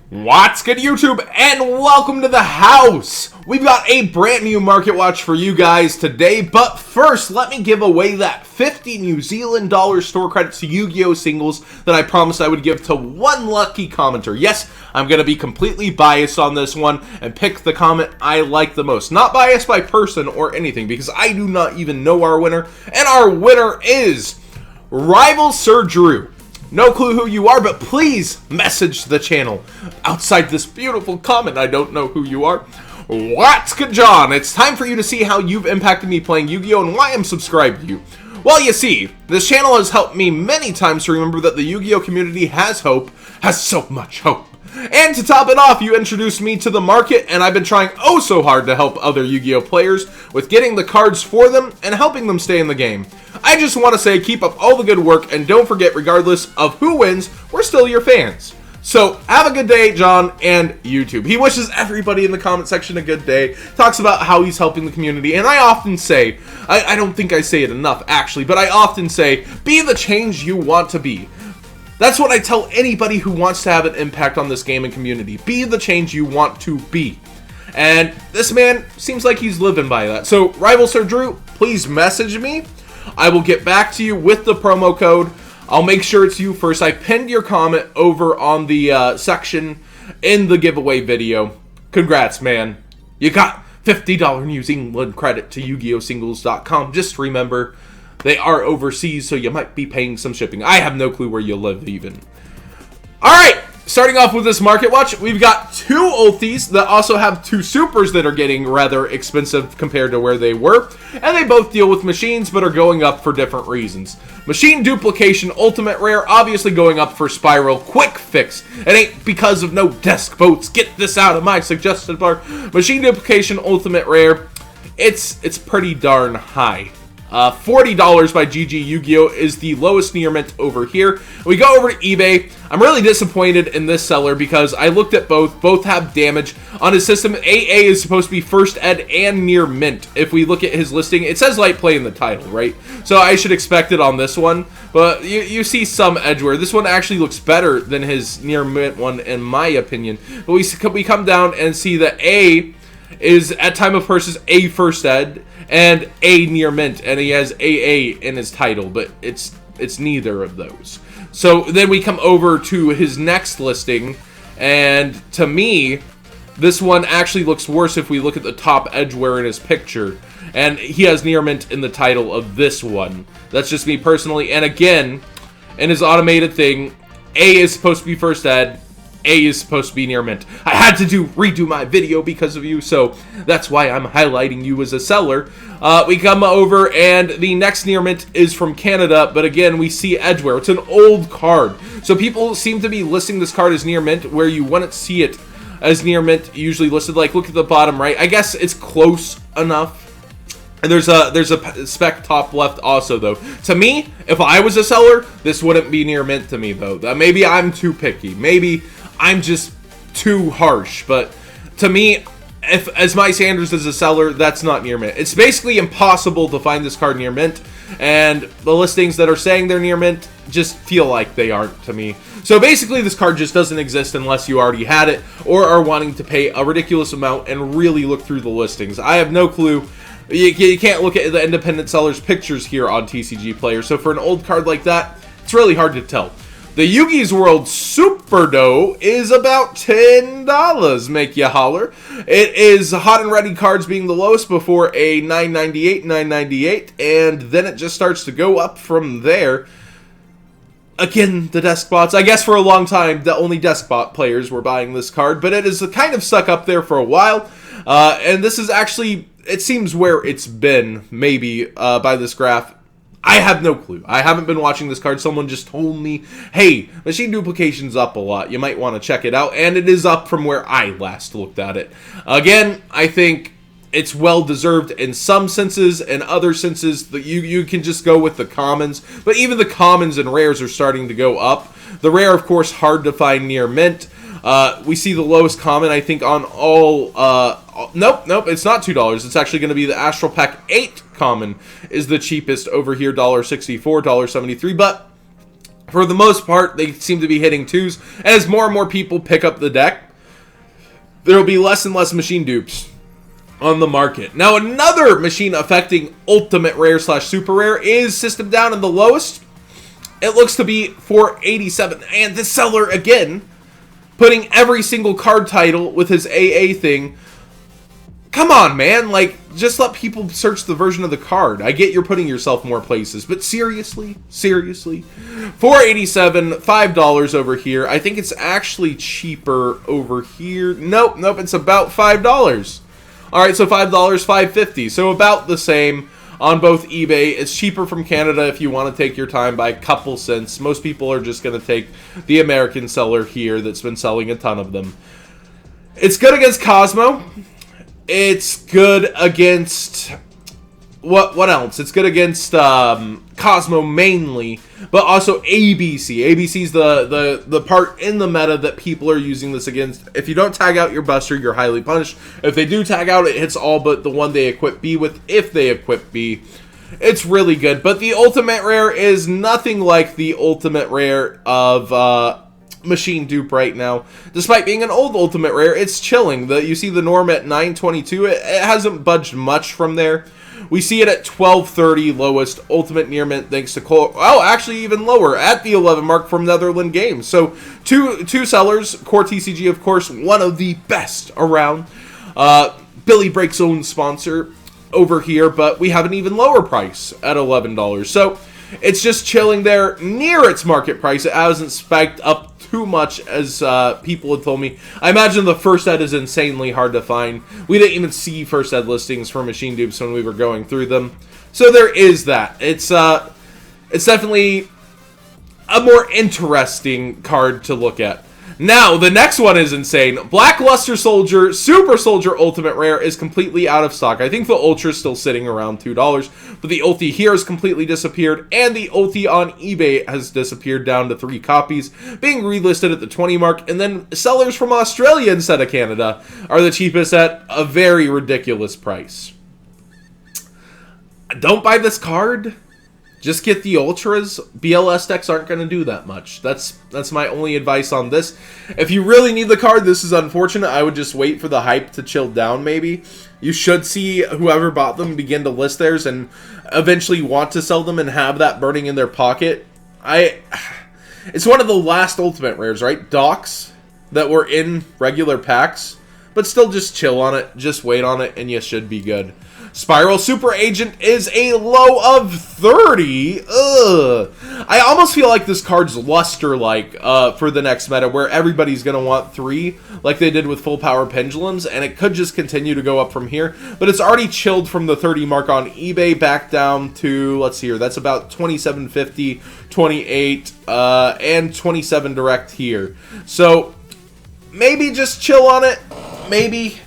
What's good, YouTube, and welcome to the house. We've got a brand new market watch for you guys today, but first let me give away that 50 New Zealand dollar store credit to Yu-Gi-Oh! Singles that I promised I would give to one lucky commenter. Yes, I'm going to be completely biased on this one and pick the comment I like the most. Not biased by person or anything, because I do not even know our winner, and our winner is Rival Sir Drew. No clue who you are, but please message the channel. Outside this beautiful comment, I don't know who you are. What's good, John? It's time for you to see how you've impacted me playing Yu-Gi-Oh! And why I'm subscribed to you. Well, you see, this channel has helped me many times to remember that the Yu-Gi-Oh! Community has hope, has so much hope. And to top it off, you introduced me to the market, and I've been trying oh so hard to help other Yu-Gi-Oh! Players with getting the cards for them and helping them stay in the game. I just want to say keep up all the good work, and don't forget, regardless of who wins, we're still your fans. So, have a good day, John, and YouTube. He wishes everybody in the comment section a good day, talks about how he's helping the community, and I often say, I don't think I say it enough, actually, but I often say, be the change you want to be. That's what I tell anybody who wants to have an impact on this gaming community. Be the change you want to be. And this man seems like he's living by that. So, Rival Sir Drew, please message me. I will get back to you with the promo code. I'll make sure it's you first. I pinned your comment over on the section in the giveaway video. Congrats, man. You got $50 New Zealand credit to YugiOhSingles.com. Just remember, they are overseas, so you might be paying some shipping. I have no clue where you live, even. Alright, starting off with this market watch, we've got two ultis that also have two supers that are getting rather expensive compared to where they were. And they both deal with machines, but are going up for different reasons. Machine Duplication Ultimate Rare, obviously going up for Spiral Quick Fix. It ain't because of no desk boats. Get this out of my suggested bar. Machine Duplication Ultimate Rare, it's pretty darn high. $40 by GG Yu-Gi-Oh! Is the lowest near mint over here. We go over to eBay. I'm really disappointed in this seller because I looked at both. Both have damage. On his system, AA is supposed to be first ed and near mint. If we look at his listing, it says light play in the title, right? So I should expect it on this one. But you see some edge wear. This one actually looks better than his near mint one, in my opinion. But we come down and see that A is at time of purchase A first ed and A near mint, and he has AA in his title, but it's neither of those. So then we come over to his next listing, and to me, this one actually looks worse if we look at the top edgeware in his picture, and he has near mint in the title of this one. That's just me personally, and again, in his automated thing, A is supposed to be first ed, A is supposed to be near mint. I had to redo my video because of you, so that's why I'm highlighting you as a seller. We come over, and the next near mint is from Canada, but again, we see edgeware. It's an old card. So people seem to be listing this card as near mint, where you wouldn't see it as near mint usually listed. Like, look at the bottom right. I guess it's close enough. And there's a spec top left also, though. To me, if I was a seller, this wouldn't be near mint to me, though. Maybe I'm too picky. Maybe I'm just too harsh, but to me, if as my Sanders is a seller, that's not near mint. It's basically impossible to find this card near mint, and the listings that are saying they're near mint just feel like they aren't to me. So basically, this card just doesn't exist unless you already had it or are wanting to pay a ridiculous amount and really look through the listings. I have no clue. You can't look at the independent sellers' pictures here on TCG Player, so for an old card like that, it's really hard to tell. The Yugi's World Super Dough is about $10, make ya holler. It is hot and ready cards being the lowest before a $9.98, $9.98, and then it just starts to go up from there. Again, the desk bots. I guess for a long time, the only desk bot players were buying this card, but it is kind of stuck up there for a while. And this is actually, it seems where it's been, maybe, by this graph. I have no clue. I haven't been watching this card. Someone just told me, hey, Machine Duplication's up a lot. You might want to check it out. And it is up from where I last looked at it. Again, I think it's well-deserved in some senses. In other senses, you can just go with the commons. But even the commons and rares are starting to go up. The rare, of course, hard to find near mint. We see the lowest common, I think, on all... Nope, it's not $2. It's actually going to be the Astral Pack 8 common is the cheapest over here, $1.64, $1.73. But For the most part, they seem to be hitting 2s. As more and more people pick up the deck, there will be less and less machine dupes on the market. Now, another machine affecting ultimate rare / super rare is system down, and the lowest, it looks to be 487. And this seller, again, putting every single card title with his AA thing. Come on, man. Like, just let people search the version of the card. I get you're putting yourself more places, but seriously? 487, $5 over here. I think it's actually cheaper over here. Nope, it's about $5. Alright, so $5, $5.50. So about the same on both eBay. It's cheaper from Canada if you want to take your time by a couple cents. Most people are just going to take the American seller here that's been selling a ton of them. It's good against Cosmo. It's good against... What else? It's good against Cosmo mainly, but also ABC. ABC's the part in the meta that people are using this against. If you don't tag out your Buster, you're highly punished. If they do tag out, it hits all but the one they equip B with, if they equip B. It's really good, but the ultimate rare is nothing like the ultimate rare of... machine dupe right now. Despite being an old ultimate rare, it's chilling. You see the norm at 922. It hasn't budged much from there. We see it at 1230 lowest ultimate near mint thanks to Cole. Oh, actually even lower at the 11 mark from Netherland Games. So two sellers. Core TCG, of course, one of the best around. Billy Break's own sponsor over here, but we have an even lower price at $11. So it's just chilling there near its market price. It hasn't spiked up too much as people had told me. I imagine the first ed is insanely hard to find. We didn't even see first ed listings for machine dupes when we were going through them. So there is that. It's definitely a more interesting card to look at. Now, the next one is insane. Black Luster Soldier, Super Soldier Ultimate Rare is completely out of stock. I think the Ultra is still sitting around $2, but the Ulti here has completely disappeared, and the Ulti on eBay has disappeared down to 3 copies, being relisted at the 20 mark, and then sellers from Australia instead of Canada are the cheapest at a very ridiculous price. Don't buy this card. Just get the Ultras. BLS decks aren't going to do that much. That's my only advice on this. If you really need the card, this is unfortunate. I would just wait for the hype to chill down, maybe. You should see whoever bought them begin to list theirs and eventually want to sell them and have that burning in their pocket. It's one of the last Ultimate Rares, right? Docs that were in regular packs. But still just chill on it. Just wait on it and you should be good. Spiral Super Agent is a low of 30. Ugh. I almost feel like this card's luster-like for the next meta, where everybody's going to want 3, like they did with Full Power Pendulums, and it could just continue to go up from here. But it's already chilled from the 30 mark on eBay back down to, let's see here, that's about $27.50, $28, and $27 direct here. So maybe just chill on it. Maybe.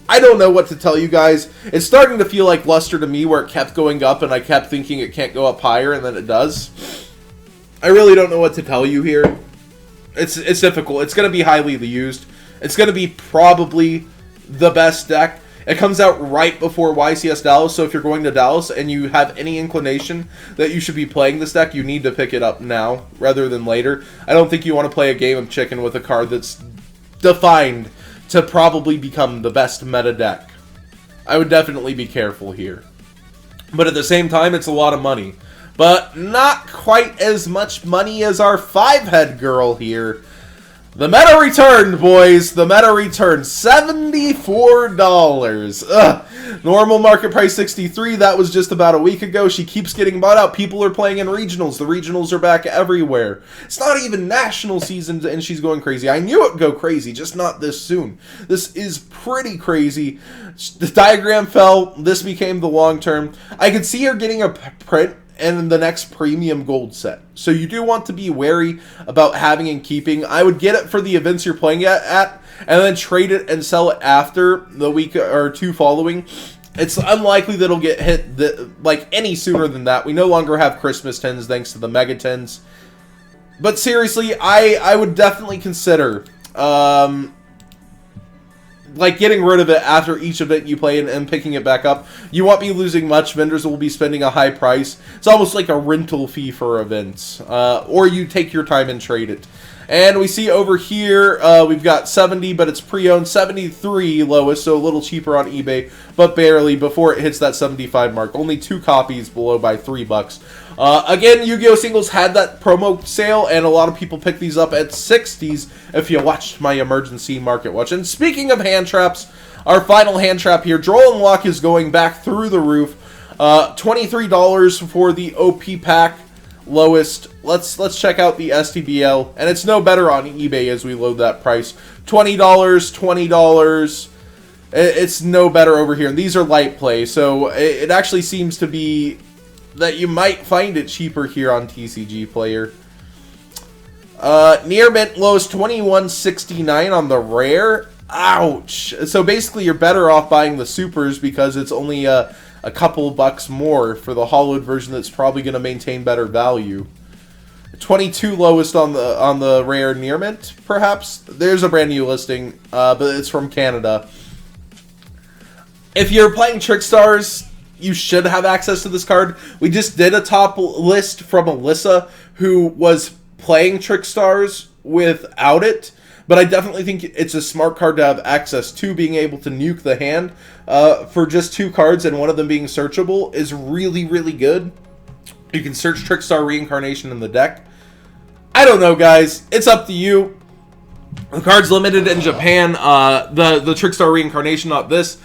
I don't know what to tell you guys. It's starting to feel like Luster to me, where it kept going up and I kept thinking it can't go up higher, and then it does. I really don't know what to tell you here. It's difficult. It's going to be highly used. It's going to be probably the best deck. It comes out right before YCS Dallas, so if you're going to Dallas and you have any inclination that you should be playing this deck, you need to pick it up now rather than later. I don't think you want to play a game of chicken with a card that's defined to probably become the best meta deck. I would definitely be careful here. But at the same time, it's a lot of money. But not quite as much money as our 5-head girl here. The meta returned, boys. The meta returned. $74. Ugh. Normal market price $63. That was just about a week ago. She keeps getting bought out. People are playing in regionals. The regionals are back everywhere. It's not even national season, and she's going crazy. I knew it would go crazy, just not this soon. This is pretty crazy. The diagram fell. This became the long term. I could see her getting a print and the next premium gold set. So you do want to be wary about having and keeping. I would get it for the events you're playing at and then trade it and sell it after the week or 2 following. It's unlikely that it'll get hit like any sooner than that. We no longer have Christmas tins thanks to the Mega Tins. But seriously, I would definitely consider like getting rid of it after each event you play and picking it back up. You won't be losing much. Vendors will be spending a high price. It's almost like a rental fee for events. Or you take your time and trade it. And we see over here, we've got 70, but it's pre-owned. 73 lowest, so a little cheaper on eBay, but barely before it hits that 75 mark. Only 2 copies below by $3. Again, Yu-Gi-Oh! Singles had that promo sale, and a lot of people picked these up at 60s if you watched my emergency market watch. And speaking of hand traps, our final hand trap here, Droll and Luck is going back through the roof. $23 for the OP pack. Lowest. Let's check out the STBL, and it's no better on eBay as we load that price. $20, $20. It's no better over here. And these are light play, so it actually seems to be that you might find it cheaper here on TCG Player. Near mint lowest $21.69 on the rare. Ouch. So basically, you're better off buying the supers because it's only a couple bucks more for the hollowed version that's probably going to maintain better value. 22 lowest on the rare near mint, perhaps. There's a brand new listing, but it's from Canada. If you're playing Trickstars, you should have access to this card. We just did a top list from Alyssa, who was playing Trickstars without it. But I definitely think it's a smart card to have access to. Being able to nuke the hand for just 2 cards and one of them being searchable is really, really good. You can search Trickstar Reincarnation in the deck. I don't know, guys. It's up to you. The card's limited in Japan. The Trickstar Reincarnation, not this,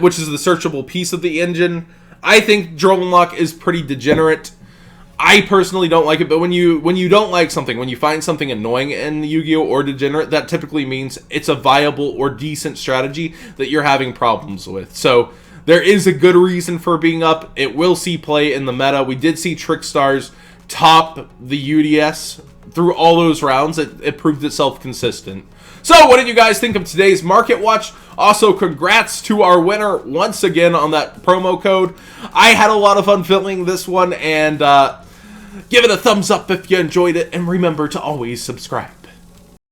which is the searchable piece of the engine. I think Droll and Luck is pretty degenerate. I personally don't like it, but when you don't like something, when you find something annoying in Yu-Gi-Oh! Or degenerate, that typically means it's a viable or decent strategy that you're having problems with. So there is a good reason for being up. It will see play in the meta. We did see Trickstars top the UDS through all those rounds. It proved itself consistent. So what did you guys think of today's Market Watch? Also, congrats to our winner once again on that promo code. I had a lot of fun filling this one, and give it a thumbs up if you enjoyed it, and remember to always subscribe.